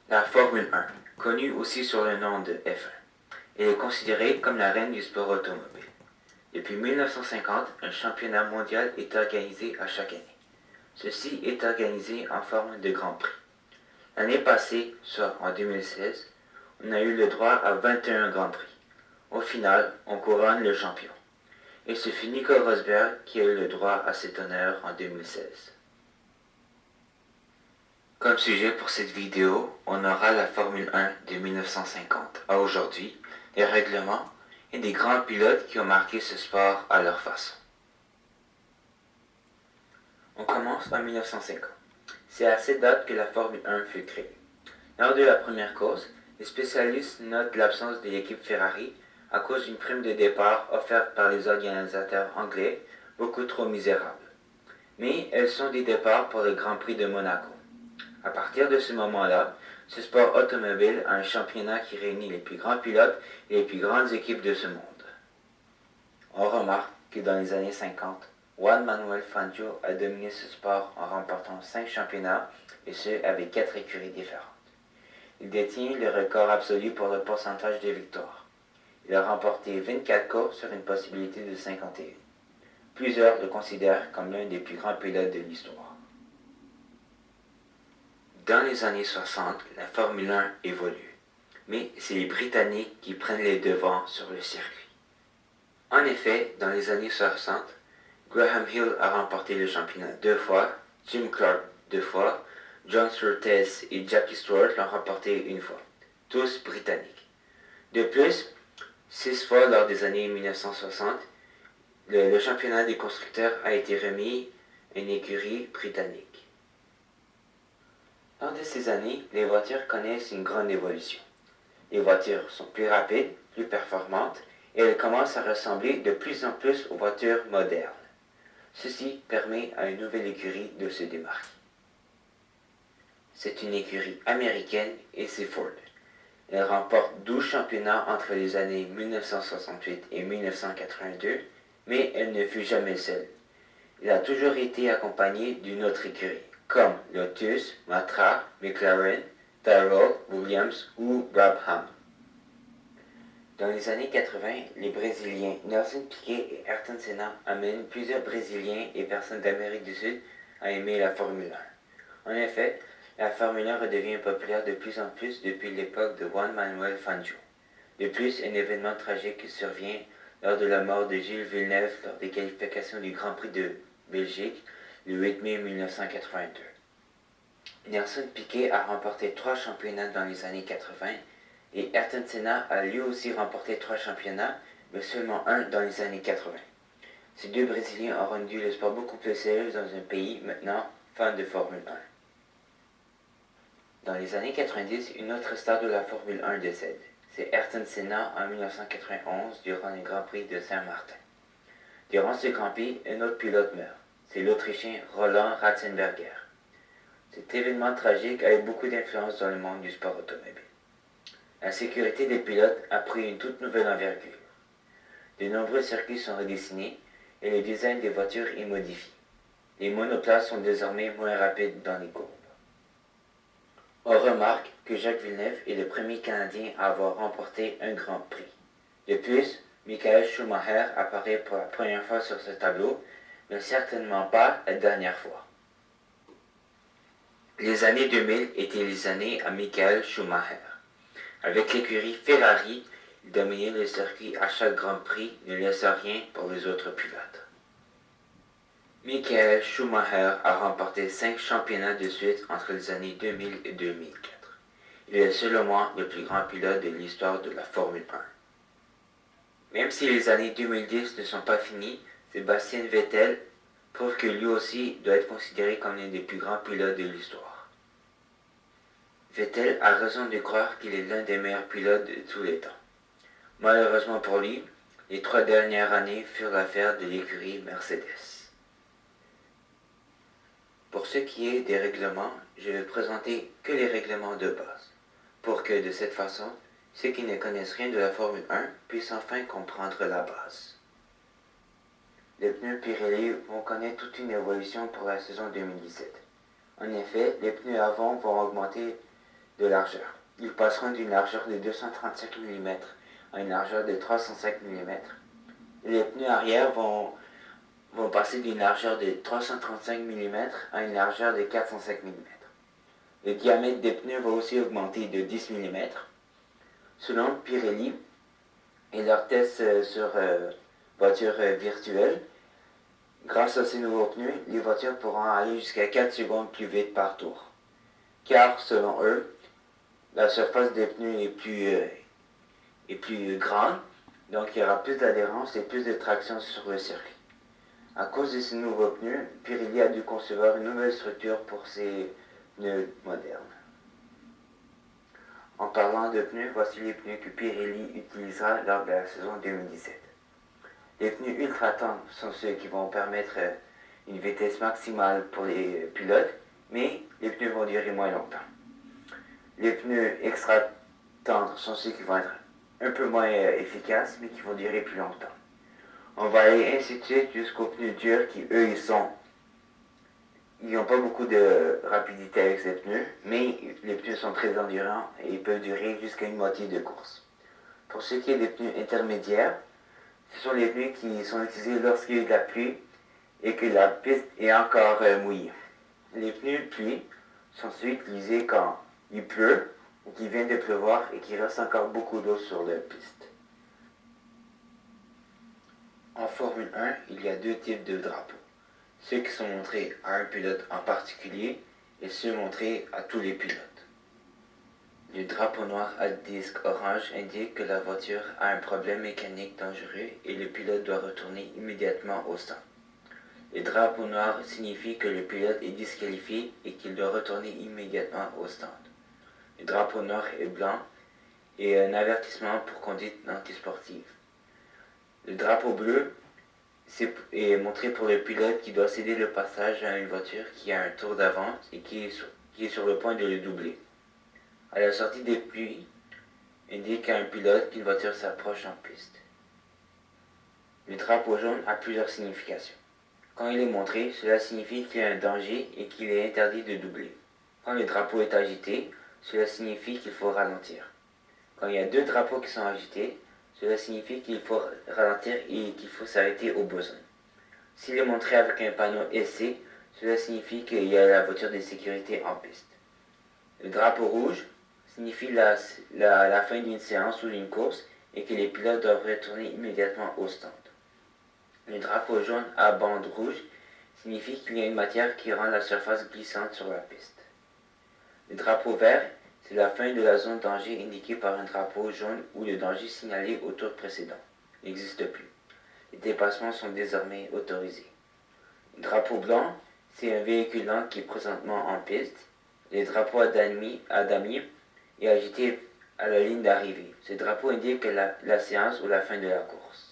La Formule 1, connue aussi sous le nom de F1, elle est considérée comme la reine du sport automobile. Depuis 1950, un championnat mondial est organisé à chaque année. Ceci est organisé en forme de Grand Prix. L'année passée, soit en 2016, on a eu le droit à 21 Grands Prix. Au final, on couronne le champion. Et ce fut Nico Rosberg qui a eu le droit à cet honneur en 2016. Comme sujet pour cette vidéo, on aura la Formule 1 de 1950 à aujourd'hui, les règlements et des grands pilotes qui ont marqué ce sport à leur façon. On commence en 1950. C'est à cette date que la Formule 1 fut créée. Lors de la première course, les spécialistes notent l'absence de l'équipe Ferrari à cause d'une prime de départ offerte par les organisateurs anglais, beaucoup trop misérable. Mais elles sont des départs pour le Grand Prix de Monaco. À partir de ce moment-là, ce sport automobile a un championnat qui réunit les plus grands pilotes et les plus grandes équipes de ce monde. On remarque que dans les années 50, Juan Manuel Fangio a dominé ce sport en remportant 5 championnats, et ce avec 4 écuries différentes. Il détient le record absolu pour le pourcentage de victoires. Il a remporté 24 courses sur une possibilité de 51. Plusieurs le considèrent comme l'un des plus grands pilotes de l'histoire. Dans les années 60, la Formule 1 évolue, mais c'est les Britanniques qui prennent les devants sur le circuit. En effet, dans les années 60, Graham Hill a remporté le championnat 2 fois, Jim Clark 2 fois, John Surtees et Jackie Stewart l'ont remporté 1 fois, tous britanniques. De plus, 6 fois lors des années 1960, le championnat des constructeurs a été remis à une écurie britannique. Lors de ces années, les voitures connaissent une grande évolution. Les voitures sont plus rapides, plus performantes, et elles commencent à ressembler de plus en plus aux voitures modernes. Ceci permet à une nouvelle écurie de se démarquer. C'est une écurie américaine et c'est Ford. Elle remporte 12 championnats entre les années 1968 et 1982, mais elle ne fut jamais seule. Elle a toujours été accompagnée d'une autre écurie, comme Lotus, Matra, McLaren, Tyrrell, Williams ou Brabham. Dans les années 80, les Brésiliens Nelson Piquet et Ayrton Senna amènent plusieurs Brésiliens et personnes d'Amérique du Sud à aimer la Formule 1. En effet, la Formule 1 redevient populaire de plus en plus depuis l'époque de Juan Manuel Fangio. De plus, un événement tragique survient lors de la mort de Gilles Villeneuve lors des qualifications du Grand Prix de Belgique le 8 mai 1982. Nelson Piquet a remporté 3 championnats dans les années 80 et Ayrton Senna a lui aussi remporté 3 championnats, mais seulement 1 dans les années 80. Ces deux Brésiliens ont rendu le sport beaucoup plus sérieux dans un pays maintenant fan de Formule 1. Dans les années 90, une autre star de la Formule 1 décède. C'est Ayrton Senna en 1991 durant le Grand Prix de Saint-Martin. Durant ce Grand Prix, un autre pilote meurt. C'est l'Autrichien Roland Ratzenberger. Cet événement tragique a eu beaucoup d'influence dans le monde du sport automobile. La sécurité des pilotes a pris une toute nouvelle envergure. De nombreux circuits sont redessinés et le design des voitures est modifié. Les monoplaces sont désormais moins rapides dans les courbes. On remarque que Jacques Villeneuve est le premier Canadien à avoir remporté un Grand Prix. De plus, Michael Schumacher apparaît pour la première fois sur ce tableau, mais certainement pas la dernière fois. Les années 2000 étaient les années à Michael Schumacher. Avec l'écurie Ferrari, il dominait le circuit à chaque Grand Prix, ne laissant rien pour les autres pilotes. Michael Schumacher a remporté 5 championnats de suite entre les années 2000 et 2004. Il est selon moi le plus grand pilote de l'histoire de la Formule 1. Même si les années 2010 ne sont pas finies, Sébastien Vettel prouve que lui aussi doit être considéré comme l'un des plus grands pilotes de l'histoire. Vettel a raison de croire qu'il est l'un des meilleurs pilotes de tous les temps. Malheureusement pour lui, les 3 dernières années furent l'affaire de l'écurie Mercedes. Pour ce qui est des règlements, je vais présenter que les règlements de base, pour que de cette façon, ceux qui ne connaissent rien de la Formule 1 puissent enfin comprendre la base. Les pneus Pirelli vont connaître toute une évolution pour la saison 2017. En effet, les pneus avant vont augmenter de largeur. Ils passeront d'une largeur de 235 mm à une largeur de 305 mm. Les pneus arrière vont passer d'une largeur de 335 mm à une largeur de 405 mm. Le diamètre des pneus va aussi augmenter de 10 mm. Selon Pirelli et leurs tests sur voitures virtuelles, grâce à ces nouveaux pneus, les voitures pourront aller jusqu'à 4 secondes plus vite par tour. Car, selon eux, la surface des pneus est plus grande, donc il y aura plus d'adhérence et plus de traction sur le circuit. À cause de ces nouveaux pneus, Pirelli a dû concevoir une nouvelle structure pour ses pneus modernes. En parlant de pneus, voici les pneus que Pirelli utilisera lors de la saison 2017. Les pneus ultra tendres sont ceux qui vont permettre une vitesse maximale pour les pilotes, mais les pneus vont durer moins longtemps. Les pneus extra tendres sont ceux qui vont être un peu moins efficaces, mais qui vont durer plus longtemps. On va aller ainsi de suite jusqu'aux pneus durs qui, eux, ils n'ont pas beaucoup de rapidité avec ces pneus, mais les pneus sont très endurants et ils peuvent durer jusqu'à une moitié de course. Pour ce qui est des pneus intermédiaires, ce sont les pneus qui sont utilisés lorsqu'il y a de la pluie et que la piste est encore mouillée. Les pneus de pluie sont ceux utilisés quand il pleut ou qu'il vient de pleuvoir et qu'il reste encore beaucoup d'eau sur la piste. En Formule 1, il y a deux types de drapeaux. Ceux qui sont montrés à un pilote en particulier et ceux montrés à tous les pilotes. Le drapeau noir à disque orange indique que la voiture a un problème mécanique dangereux et le pilote doit retourner immédiatement au stand. Le drapeau noir signifie que le pilote est disqualifié et qu'il doit retourner immédiatement au stand. Le drapeau noir et blanc est un avertissement pour conduite antisportive. Le drapeau bleu est montré pour le pilote qui doit céder le passage à une voiture qui a un tour d'avance et qui est sur le point de le doubler. À la sortie des pluies, indique à un pilote qu'une voiture s'approche en piste. Le drapeau jaune a plusieurs significations. Quand il est montré, cela signifie qu'il y a un danger et qu'il est interdit de doubler. Quand le drapeau est agité, cela signifie qu'il faut ralentir. Quand il y a deux drapeaux qui sont agités, cela signifie qu'il faut ralentir et qu'il faut s'arrêter au besoin. S'il est montré avec un panneau essai, cela signifie qu'il y a la voiture de sécurité en piste. Le drapeau rouge signifie la fin d'une séance ou d'une course et que les pilotes doivent retourner immédiatement au stand. Le drapeau jaune à bande rouge signifie qu'il y a une matière qui rend la surface glissante sur la piste. Le drapeau vert, c'est la fin de la zone danger indiquée par un drapeau jaune où le danger signalé au tour précédent n'existe plus. Les dépassements sont désormais autorisés. Le drapeau blanc, c'est un véhicule lent qui est présentement en piste. Le drapeau à damier est agité à la ligne d'arrivée. Ce drapeau indique la séance ou la fin de la course.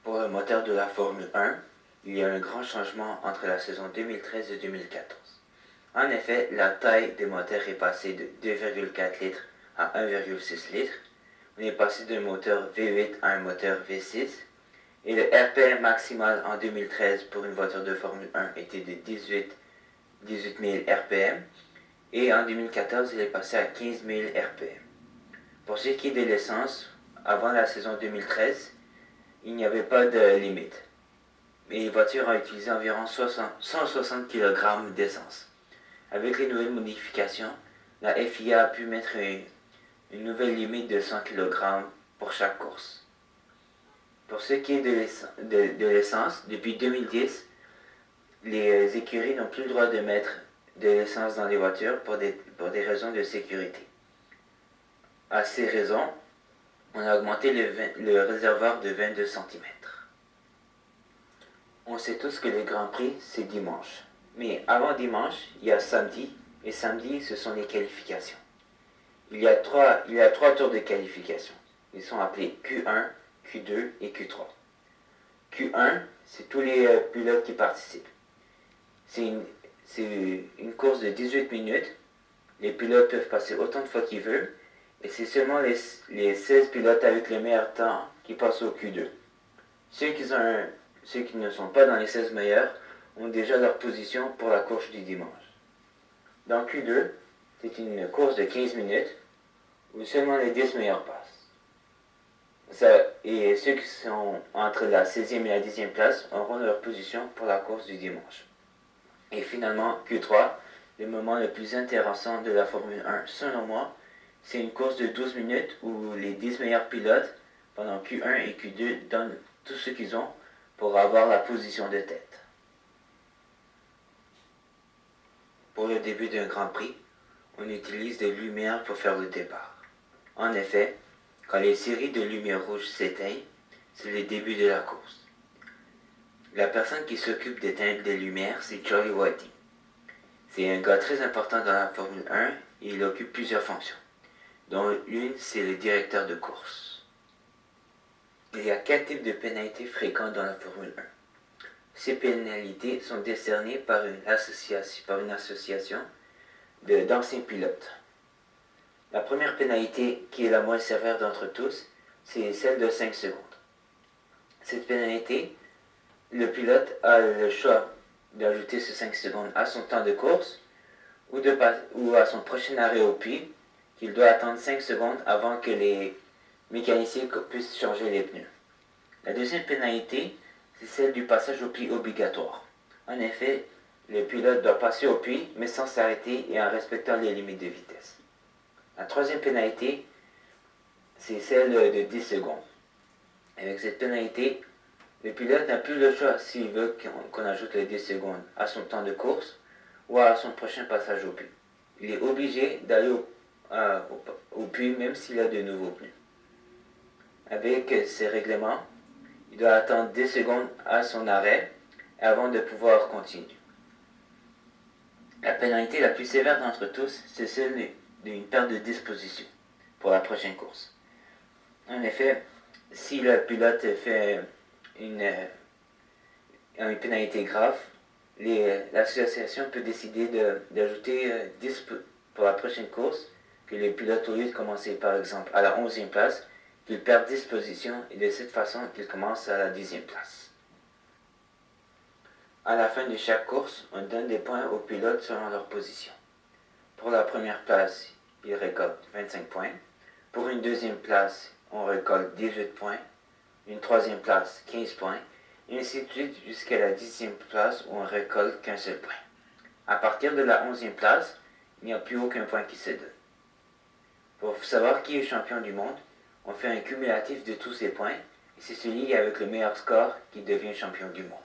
Pour le moteur de la Formule 1, il y a un grand changement entre la saison 2013 et 2014. En effet, la taille des moteurs est passée de 2,4 litres à 1,6 litres. On est passé d'un moteur V8 à un moteur V6. Et le RPM maximal en 2013 pour une voiture de Formule 1 était de 18 000 RPM. Et en 2014, il est passé à 15 000 RPM. Pour ce qui est de l'essence, avant la saison 2013, il n'y avait pas de limite. Mais les voitures ont utilisé environ 160 kg d'essence. Avec les nouvelles modifications, la FIA a pu mettre une nouvelle limite de 100 kg pour chaque course. Pour ce qui est de l'essence, depuis 2010, les écuries n'ont plus le droit de mettre de l'essence dans les voitures pour des raisons de sécurité. À ces raisons, on a augmenté le réservoir de 22 cm. On sait tous que le Grand Prix, c'est dimanche. Mais avant dimanche, il y a samedi, et samedi, ce sont les qualifications. Il y a trois tours de qualification. Ils sont appelés Q1, Q2 et Q3. Q1, c'est tous les pilotes qui participent. C'est une course de 18 minutes. Les pilotes peuvent passer autant de fois qu'ils veulent. Et c'est seulement les 16 pilotes avec le meilleur temps qui passent au Q2. Ceux qui ne sont pas dans les 16 meilleurs ont déjà leur position pour la course du dimanche. Dans Q2, c'est une course de 15 minutes où seulement les 10 meilleurs passent. Et ceux qui sont entre la 16e et la 10e place auront leur position pour la course du dimanche. Et finalement, Q3, le moment le plus intéressant de la Formule 1, selon moi, c'est une course de 12 minutes où les 10 meilleurs pilotes, pendant Q1 et Q2, donnent tout ce qu'ils ont pour avoir la position de tête. Pour le début d'un Grand Prix, on utilise des lumières pour faire le départ. En effet, quand les séries de lumières rouges s'éteignent, c'est le début de la course. La personne qui s'occupe d'éteindre les lumières, c'est Charlie Whiting. C'est un gars très important dans la Formule 1 et il occupe plusieurs fonctions, dont une, c'est le directeur de course. Il y a 4 types de pénalités fréquentes dans la Formule 1. Ces pénalités sont décernées par une association d'anciens pilotes. La première pénalité, qui est la moins sévère d'entre tous, c'est celle de 5 secondes. Cette pénalité, le pilote a le choix d'ajouter ces 5 secondes à son temps de course ou à son prochain arrêt au puits, qu'il doit attendre 5 secondes avant que les mécaniciens puissent changer les pneus. La deuxième pénalité, c'est celle du passage au puits obligatoire. En effet, le pilote doit passer au puits, mais sans s'arrêter et en respectant les limites de vitesse. La troisième pénalité, c'est celle de 10 secondes. Avec cette pénalité, le pilote n'a plus le choix s'il veut qu'on ajoute les 10 secondes à son temps de course ou à son prochain passage au puits. Il est obligé d'aller au puits même s'il a de nouveaux pneus. Avec ces règlements, il doit attendre 10 secondes à son arrêt avant de pouvoir continuer. La pénalité la plus sévère d'entre tous, c'est celle d'une perte de disposition pour la prochaine course. En effet, si le pilote fait une pénalité grave, l'association peut décider d'ajouter 10 pour la prochaine course, que le pilote, au lieu de commencer par exemple à la 11e place, qu'il perd 10 positions et de cette façon qu'il commence à la 10e place. À la fin de chaque course, on donne des points aux pilotes selon leur position. Pour la première place, ils récoltent 25 points. Pour une deuxième place, on récolte 18 points. Une troisième place, 15 points. Et ainsi de suite jusqu'à la 10e place où on récolte qu'un seul point. À partir de la 11e place, il n'y a plus aucun point qui se donne. Pour savoir qui est champion du monde, on fait un cumulatif de tous ces points et c'est celui avec le meilleur score qui devient champion du monde.